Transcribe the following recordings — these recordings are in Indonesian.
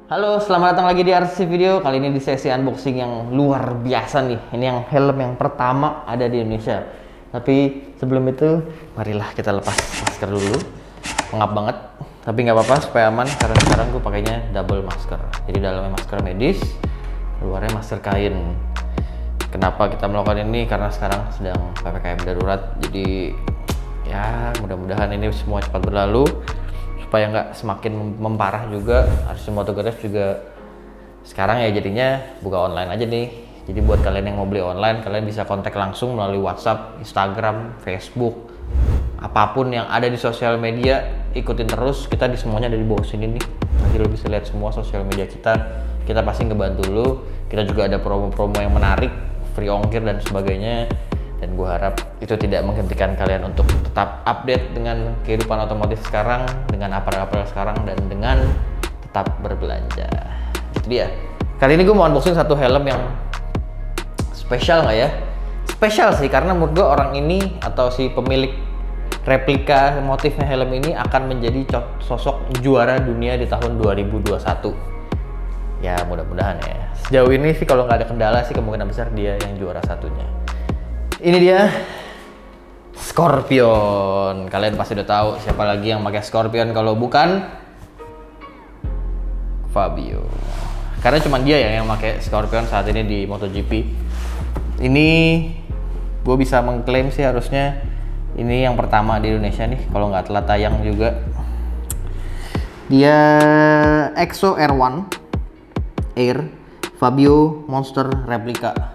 Halo, selamat datang lagi di RC Video. Kali ini di sesi unboxing yang luar biasa nih. Ini yang helm yang pertama ada di Indonesia. Tapi sebelum itu, marilah kita lepas masker dulu. Pengap banget, tapi nggak apa-apa supaya aman karena sekarang gue pakainya double masker. Jadi dalamnya masker medis, luarnya masker kain. Kenapa kita melakukan ini? Karena sekarang sedang PPKM darurat. Jadi ya mudah-mudahan ini semua cepat berlalu supaya nggak semakin memparah juga. Harus Motogeres juga sekarang ya jadinya buka online aja nih. Jadi buat kalian yang mau beli online, kalian bisa kontak langsung melalui WhatsApp, Instagram, Facebook, apapun yang ada di sosial media, ikutin terus. Kita di semuanya ada di bawah sini nih. Nanti lo bisa lihat semua sosial media kita. Kita pasti ngebantu lo. Kita juga ada promo-promo yang menarik, free ongkir dan sebagainya. Dan gue harap itu tidak menghentikan kalian untuk tetap update dengan kehidupan otomotif sekarang, dengan aparel-aparel sekarang, dan dengan tetap berbelanja. Itu dia. Kali ini gue mau unboxing satu helm yang spesial nggak ya? Spesial sih, karena menurut gue orang ini atau si pemilik replika motifnya helm ini akan menjadi sosok juara dunia di tahun 2021. Ya mudah-mudahan ya. Sejauh ini sih kalau nggak ada kendala sih kemungkinan besar dia yang juara satunya. Ini dia Scorpion. Kalian pasti udah tahu siapa lagi yang pakai Scorpion kalau bukan Fabio. Karena cuma dia ya yang pakai Scorpion saat ini di MotoGP. Ini gue bisa mengklaim sih harusnya ini yang pertama di Indonesia nih, kalau nggak telat tayang juga. Dia Exo R1 Air Fabio Monster Replica.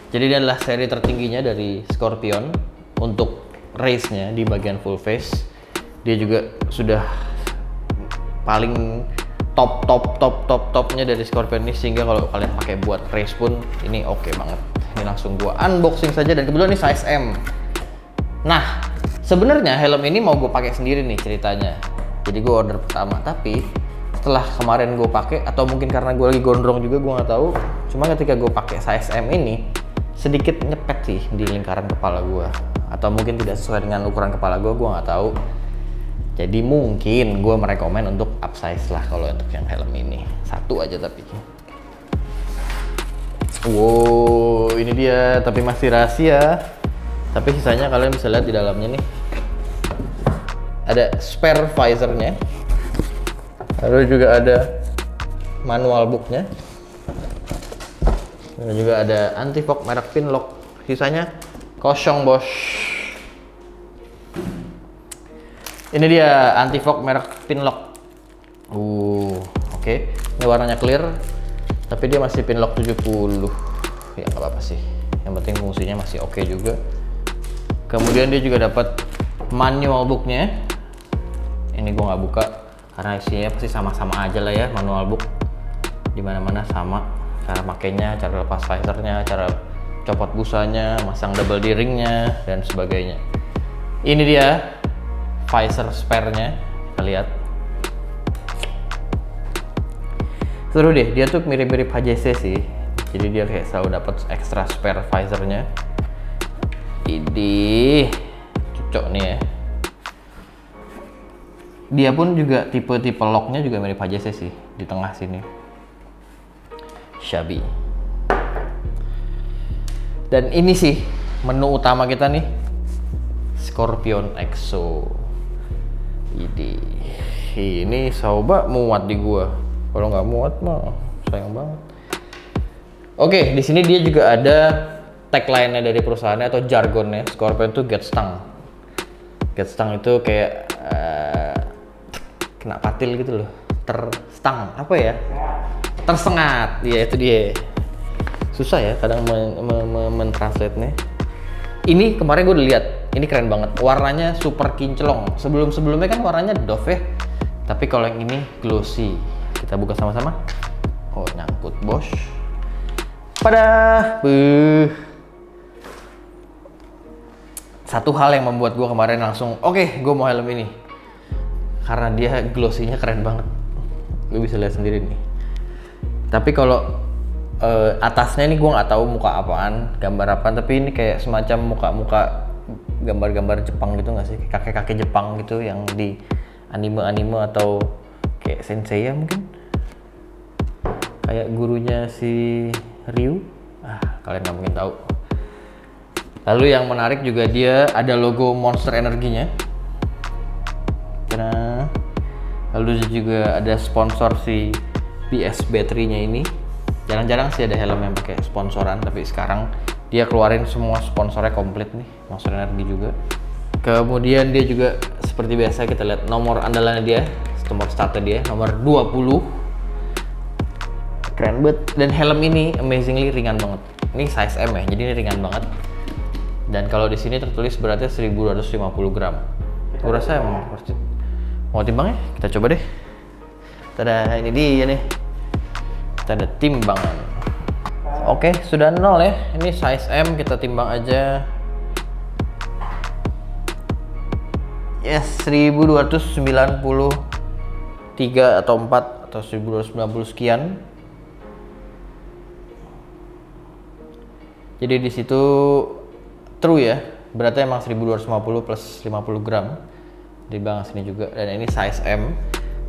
Jadi dia adalah seri tertingginya dari Scorpion untuk race-nya di bagian full face. Dia juga sudah paling topnya dari Scorpion ini, sehingga kalau kalian pakai buat race pun ini oke banget. Ini langsung gua unboxing saja, dan kebetulan ini size M. Nah, sebenarnya helm ini mau gue pakai sendiri nih ceritanya. Jadi gue order pertama, tapi setelah kemarin gue pakai, atau mungkin karena gue lagi gondrong juga, gue nggak tahu. Cuma ketika gue pakai size M ini sedikit nyepet sih di lingkaran kepala gue, atau mungkin tidak sesuai dengan ukuran kepala gue nggak tahu. Jadi mungkin gue merekomen untuk upsize lah kalau untuk yang helm ini. Satu aja tapi. Wow, ini dia, tapi masih rahasia. Tapi sisanya kalian bisa lihat di dalamnya nih. Ada spare visornya. Lalu juga ada manual booknya. Dan juga ada anti-fog merek Pinlock. Sisanya kosong, bos. Ini dia anti-fog merek Pinlock. Oke. Ini warnanya clear, tapi dia masih Pinlock 70. Ya nggak apa-apa sih. Yang penting fungsinya masih oke juga. Kemudian dia juga dapat manual booknya. Ini gua nggak buka karena isinya pasti sama-sama aja lah ya, manual book. Dimana-mana sama. Cara makainya, cara lepas visornya, cara copot busanya, masang double D-ringnya, dan sebagainya. Ini dia visor spare-nya, kita lihat. Seru deh, dia tuh mirip-mirip HJC sih. Jadi dia kayak selalu dapat extra spare visornya. Ini cocok nih ya. Dia pun juga tipe-tipe locknya juga mirip HJC sih di tengah sini. Shabby. Dan ini sih menu utama kita nih, Scorpion Exo. Ini coba muat di gua. Kalau nggak muat mah sayang banget. Oke, di sini dia juga ada tagline-nya dari perusahaannya atau jargonnya. Scorpion tuh get stung. Get stung itu kayak kena patil gitu loh. Terstang apa ya? Tersengat, ya itu dia. Susah ya kadang mentranslate-nya. Ini kemarin gue udah lihat, ini keren banget. Warnanya super kinclong. Sebelumnya kan warnanya doff ya. Tapi kalau yang ini glossy. Kita buka sama-sama. Oh, nyangkut, bos. Pada satu hal yang membuat gue kemarin langsung oke, gue mau helm ini. Karena dia glossy-nya keren banget. Lu bisa lihat sendiri nih. Tapi kalau atasnya ini gue nggak tahu muka apaan, gambar apaan, tapi ini kayak semacam muka-muka gambar-gambar Jepang gitu nggak sih, kakek-kakek Jepang gitu yang di anime-anime atau kayak Sensei ya mungkin, kayak gurunya si Ryu. Kalian nggak mungkin tahu. Lalu yang menarik juga dia ada logo Monster Energinya. Karena lalu juga ada sponsor si BS Battery-nya ini. Jarang-jarang sih ada helm yang pakai sponsoran, tapi sekarang dia keluarin semua sponsornya komplit nih, Monster Energy juga. Kemudian dia juga seperti biasa kita lihat nomor andalannya dia, nomor startnya dia nomor 20. Keren banget. Dan helm ini amazingly ringan banget. Ini size M ya, jadi ini ringan banget. Dan kalau di sini tertulis beratnya 1250 gram. Gue rasa emang worth it. Mau timbangnya? Kita coba deh. Tada, ini dia nih. Kita ada timbangan. Oke, sudah 0 ya. Ini size M, kita timbang aja. Yes, 1293 atau 4 atau 1290 sekian. Jadi di situ true ya, beratnya emang 1250 plus 50 gram. Di bang sini juga, dan ini size M.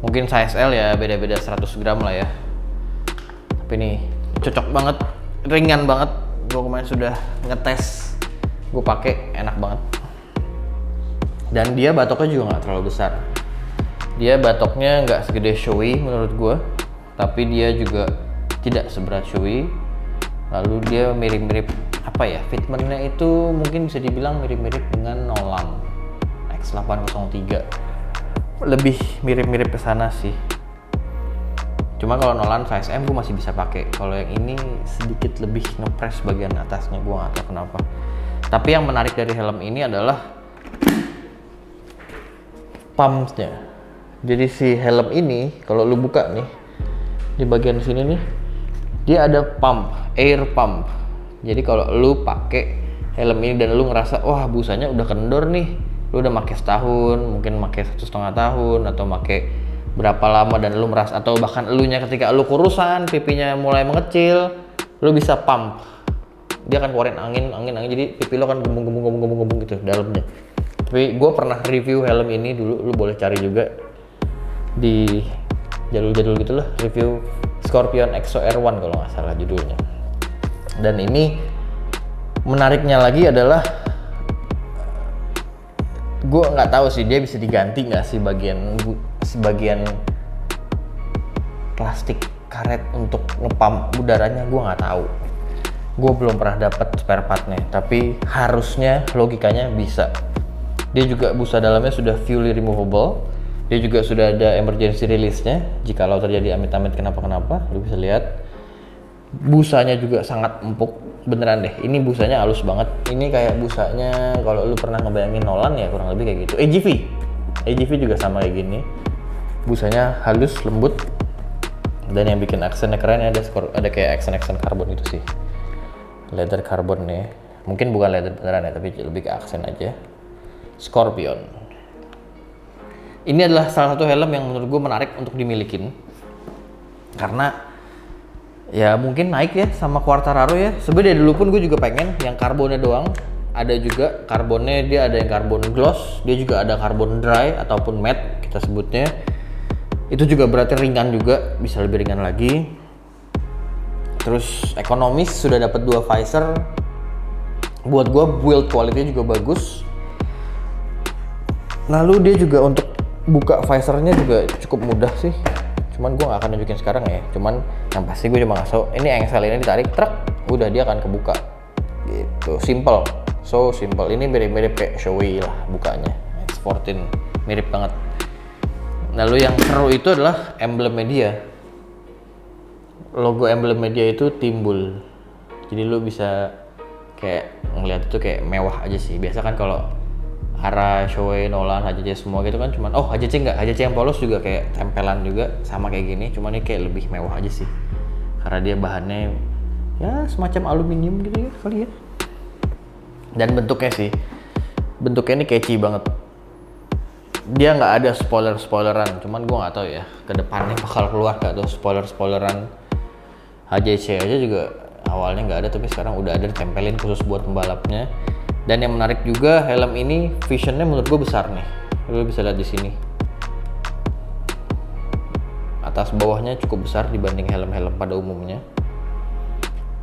Mungkin size L ya beda-beda 100 gram lah ya. Tapi ini cocok banget, ringan banget. Gue kemarin sudah ngetes, gue pakai enak banget. Dan dia batoknya juga nggak terlalu besar. Dia batoknya nggak segede Shoei menurut gue, tapi dia juga tidak seberat Shoei. Lalu dia mirip-mirip apa ya, fitmentnya itu mungkin bisa dibilang mirip-mirip dengan Nolan X803. Lebih mirip-mirip ke sana sih. Cuma kalau Nolan size M gue masih bisa pakai. Kalau yang ini sedikit lebih ngepres bagian atasnya, gue nggak tahu kenapa. Tapi yang menarik dari helm ini adalah pumpsnya. Jadi si helm ini kalau lu buka nih di bagian sini nih, dia ada pump, air pump. Jadi kalau lu pakai helm ini dan lu ngerasa wah busanya udah kendor nih, lu udah pakai setahun, mungkin pakai 1,5 tahun, atau pakai berapa lama dan lu merasa, atau bahkan elunya ketika lu kurusan, pipinya mulai mengecil, lu bisa pump. Dia akan keluarin angin, jadi pipi lu akan gembung gitu dalamnya. Tapi gue pernah review helm ini dulu, lu boleh cari juga di jadul-jadul gitu lah, review Scorpion Exo R1 kalau nggak salah judulnya. Dan ini menariknya lagi adalah gue nggak tahu sih dia bisa diganti nggak sih bagian plastik karet untuk ngepump udaranya. Gue nggak tahu, gue belum pernah dapat spare partnya, tapi harusnya logikanya bisa. Dia juga busa dalamnya sudah fully removable. Dia juga sudah ada emergency release-nya jikalau terjadi amit-amit kenapa-kenapa. Lu bisa lihat busanya juga sangat empuk, beneran deh. Ini busanya halus banget. Ini kayak busanya kalau lu pernah ngebayangin Nolan ya kurang lebih kayak gitu. AGV juga sama kayak gini. Busanya halus, lembut. Dan yang bikin aksennya keren ada kayak aksen karbon gitu sih. Leather carbon nih. Mungkin bukan leather beneran ya, tapi lebih ke aksen aja. Scorpion. Ini adalah salah satu helm yang menurut gue menarik untuk dimilikin. Karena ya mungkin naik ya sama Quartararo ya. Sebenarnya dari dulu pun gue juga pengen yang karbonnya doang. Ada juga karbonnya, dia ada yang karbon gloss, dia juga ada karbon dry ataupun matte kita sebutnya. Itu juga berarti ringan juga, bisa lebih ringan lagi. Terus ekonomis, sudah dapat 2 visor. Buat gue build quality juga bagus. Lalu dia juga untuk buka visornya juga cukup mudah sih. Cuman gue gak akan nunjukin sekarang ya. Cuman yang pasti gue cuma ngasih ini engsel ini ditarik truk, udah dia akan kebuka gitu. Simple, so simple. Ini mirip-mirip kayak Shoei lah bukanya, X14 mirip banget. Lalu yang seru itu adalah emblem media. Logo emblem media itu timbul, jadi lu bisa kayak ngeliat itu kayak mewah aja sih. Biasa kan kalau arah Shoei, Nolan, HJC semua gitu kan cuman HJC enggak, HJC yang polos juga kayak tempelan juga sama kayak gini, cuman ini kayak lebih mewah aja sih karena dia bahannya ya semacam aluminium gitu ya kali ya. Dan bentuknya ini catchy banget. Dia nggak ada spoileran, cuman gue nggak tahu ya ke depannya bakal keluar nggak tuh spoileran. HJC aja juga awalnya nggak ada, tapi sekarang udah ada ditempelin khusus buat pembalapnya. Dan yang menarik juga helm ini visionnya menurut gue besar nih. Lo bisa lihat di sini. atas bawahnya cukup besar dibanding helm-helm pada umumnya.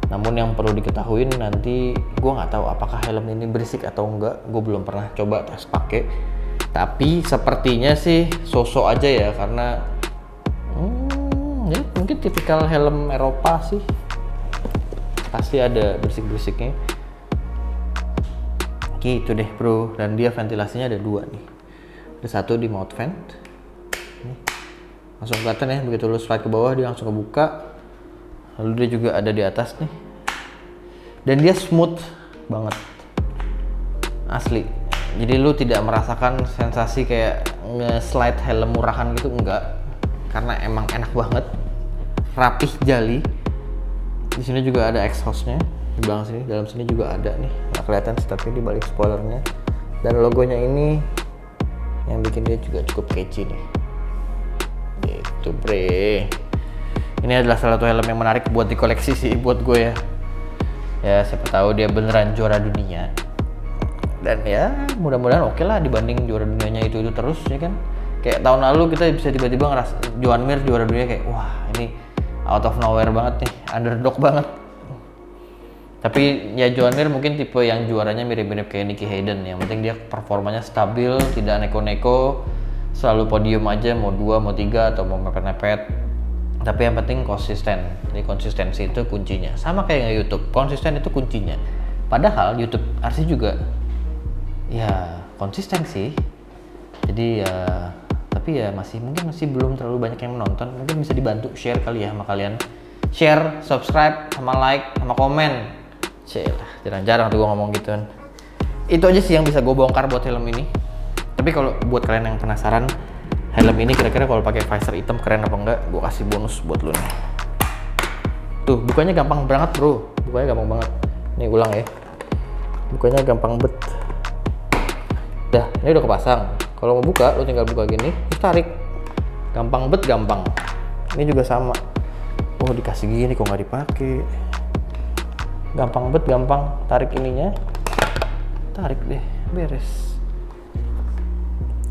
Namun yang perlu diketahui nanti, gue nggak tahu apakah helm ini berisik atau enggak, gue belum pernah coba tes pakai. Tapi sepertinya sih sosok aja ya, karena ya mungkin tipikal helm Eropa sih, pasti ada berisik-berisiknya. Gitu deh bro, dan dia ventilasinya ada 2 nih. Ada satu di mount vent, nih. Langsung kelihatan ya, begitu lu slide ke bawah dia langsung kebuka. Lalu dia juga ada di atas nih, dan dia smooth banget, asli. Jadi lu tidak merasakan sensasi kayak nge-slide helm murahan gitu, enggak, karena emang enak banget, rapih, jali. Di sini juga ada exhaustnya di belakang sini, dalam sini juga ada nih, nggak kelihatan sih tapi di balik spoilernya. Dan logonya ini yang bikin dia juga cukup catchy nih, gitu bre. Ini adalah salah satu helm yang menarik buat dikoleksi sih buat gue ya. Ya siapa tahu dia beneran juara dunia. Dan ya mudah-mudahan oke lah dibanding juara dunianya itu terus ya kan. Kayak tahun lalu kita bisa tiba-tiba ngeras Joan Mir juara dunia, kayak wah ini out of nowhere banget nih, underdog banget. Tapi ya Joan Mir mungkin tipe yang juaranya mirip-mirip kayak Nicky Hayden. Yang penting dia performanya stabil, tidak neko-neko, selalu podium aja, mau 2, mau 3, atau mau mepet-mepet. Tapi yang penting konsisten. Jadi konsistensi itu kuncinya. Sama kayak YouTube, konsisten itu kuncinya. Padahal YouTube RC juga ya konsisten sih. Jadi ya, tapi ya mungkin masih belum terlalu banyak yang menonton. Mungkin bisa dibantu share kali ya sama kalian. Share, subscribe, sama like, sama komen. Celah, jarang-jarang tuh gue ngomong gitu kan. Itu aja sih yang bisa gue bongkar buat helm ini. Tapi kalau buat kalian yang penasaran helm ini kira-kira kalau pakai visor hitam keren apa enggak, gue kasih bonus buat lo nih. Tuh, bukanya gampang banget bro, bukanya gampang banget. Nih ulang ya, bukanya gampang bet. Dah, ini udah kepasang. Kalau mau buka, lo tinggal buka gini, terus tarik. Gampang bet, gampang. Ini juga sama. Oh, dikasih gini kok nggak dipakai. Gampang bet, gampang. Tarik ininya, tarik deh, beres.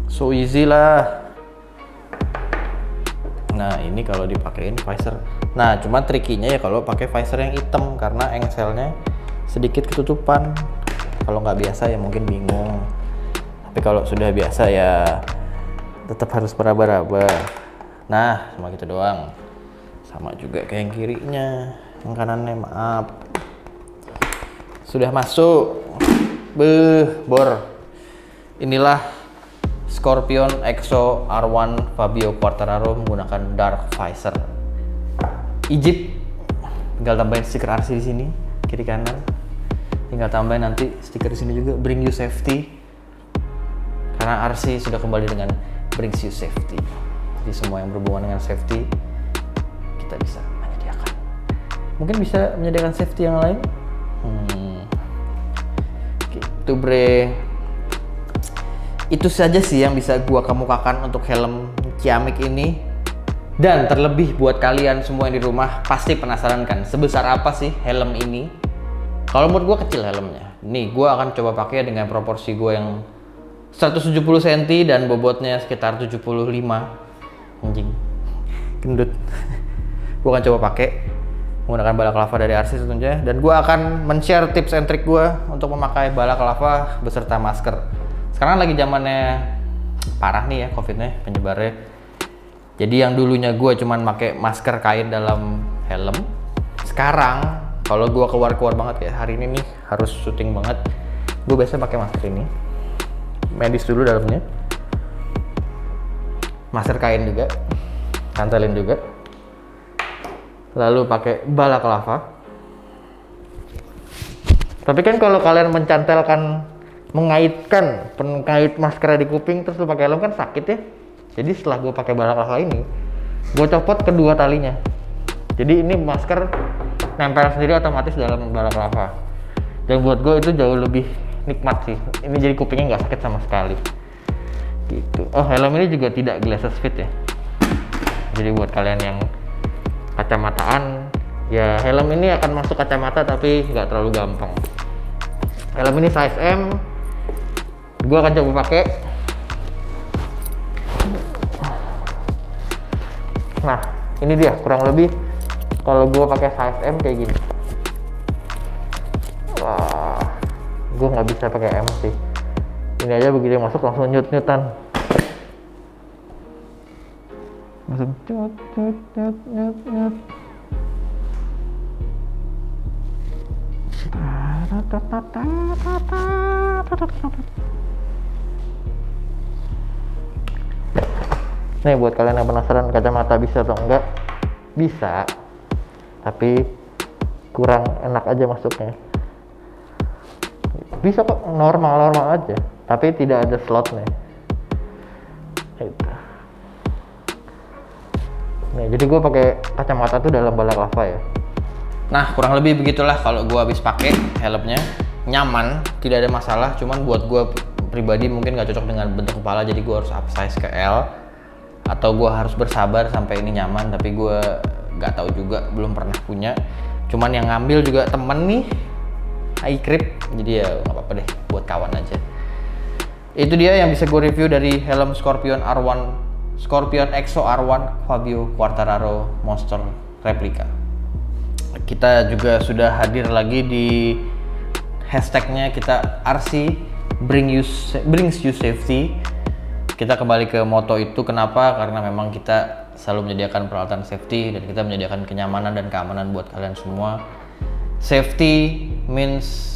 So easy lah. Nah ini kalau dipakein visor. Nah cuma trikinya ya kalau pakai visor yang hitam karena engselnya sedikit ketutupan. Kalau nggak biasa ya mungkin bingung. Tapi kalau sudah biasa ya tetap harus meraba-raba. Nah cuma gitu doang. Sama juga kayak yang kirinya, yang kanannya maaf. Sudah masuk. Bor. Inilah Scorpion Exo R1 Fabio Quartararo menggunakan dark visor. Ijip, tinggal tambahin stiker RC di sini, kiri kanan. Tinggal tambahin nanti stiker di sini juga, bring you safety. Karena RC sudah kembali dengan brings you safety. Jadi semua yang berhubungan dengan safety kita bisa menyediakan. Mungkin bisa menyediakan safety yang lain. Gitu bre. Itu saja sih yang bisa gua kemukakan untuk helm Ciamik ini. Dan terlebih buat kalian semua yang di rumah pasti penasaran kan, sebesar apa sih helm ini? Kalau menurut gua kecil helmnya. Nih, gua akan coba pakai dengan proporsi gua yang 170 cm dan bobotnya sekitar 75. Anjing. Gendut. Gua akan coba pakai menggunakan balaclava dari RC tentunya, dan gua akan men-share tips and trick gua untuk memakai balaclava beserta masker. Sekarang lagi zamannya parah nih ya COVID-nya, penyebarnya. Jadi yang dulunya gue cuman pakai masker kain dalam helm, sekarang kalau gue keluar banget kayak hari ini nih harus syuting banget, gue biasa pakai masker ini, medis dulu dalamnya, masker kain juga, kantelin juga, lalu pakai balaclava. Tapi kan kalau kalian mencantelkan, mengaitkan pengait masker di kuping terus lu pakai helm kan sakit ya. Jadi setelah gue pakai balaclava ini, gue copot kedua talinya. Jadi ini masker nempel sendiri otomatis dalam balaclava. Dan buat gue itu jauh lebih nikmat sih. Ini jadi kupingnya nggak sakit sama sekali. Gitu. Oh helm ini juga tidak glasses fit ya. Jadi buat kalian yang kacamataan, ya helm ini akan masuk kacamata tapi nggak terlalu gampang. Helm ini size M. Gue akan coba pakai. Nah, ini dia kurang lebih kalau gue pakai size M kayak gini. Wah, gue nggak bisa pakai M sih. Ini aja begitu masuk langsung nyut-nyutan. Langsung nyut. Nih buat kalian yang penasaran kacamata bisa atau enggak, bisa, tapi kurang enak aja masuknya. Bisa kok, normal aja, tapi tidak ada slotnya. Gitu. Nih, jadi gue pakai kacamata tuh dalam balaclava ya. Nah, kurang lebih begitulah kalau gue habis pakai helmnya. Nyaman, tidak ada masalah. Cuman buat gue pribadi mungkin nggak cocok dengan bentuk kepala, jadi gue harus upsize ke L. Atau gue harus bersabar sampai ini nyaman, tapi gue nggak tahu juga, belum pernah punya. Cuman yang ngambil juga temen nih, iCrip, jadi ya nggak apa-apa deh, buat kawan aja. Itu dia yang bisa gue review dari helm Scorpion Exo R1 Fabio Quartararo Monster Replica. Kita juga sudah hadir lagi di hashtagnya kita RC brings you safety. Kita kembali ke moto itu, kenapa? Karena memang kita selalu menyediakan peralatan safety dan kita menyediakan kenyamanan dan keamanan buat kalian semua. Safety means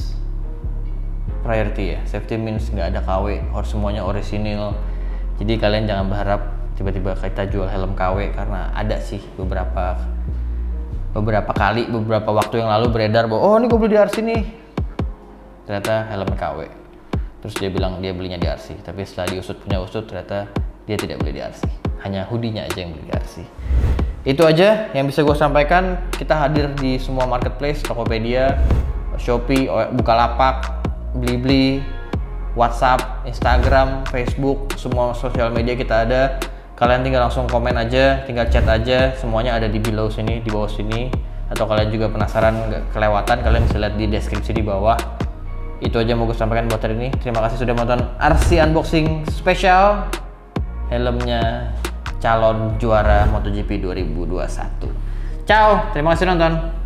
priority ya. Safety means nggak ada KW, harus semuanya orisinil. Jadi kalian jangan berharap tiba-tiba kita jual helm KW, karena ada sih beberapa kali, beberapa waktu yang lalu beredar bahwa oh ini gue beli di RC nih, ternyata helm KW. Terus dia bilang dia belinya di RC, tapi setelah punya usut ternyata dia tidak beli di RC, hanya hoodie-nya aja yang beli di RC. Itu aja yang bisa gue sampaikan. Kita hadir di semua marketplace, Tokopedia, Shopee, Bukalapak, Blibli, WhatsApp, Instagram, Facebook, semua sosial media kita ada. Kalian tinggal langsung komen aja, tinggal chat aja, semuanya ada di below sini, di bawah sini. Atau kalian juga penasaran nggak kelewatan, kalian bisa lihat di deskripsi di bawah. Itu aja mau gue sampaikan buat hari ini. Terima kasih sudah menonton RC Unboxing spesial helmnya calon juara MotoGP 2021. Ciao, terima kasih nonton.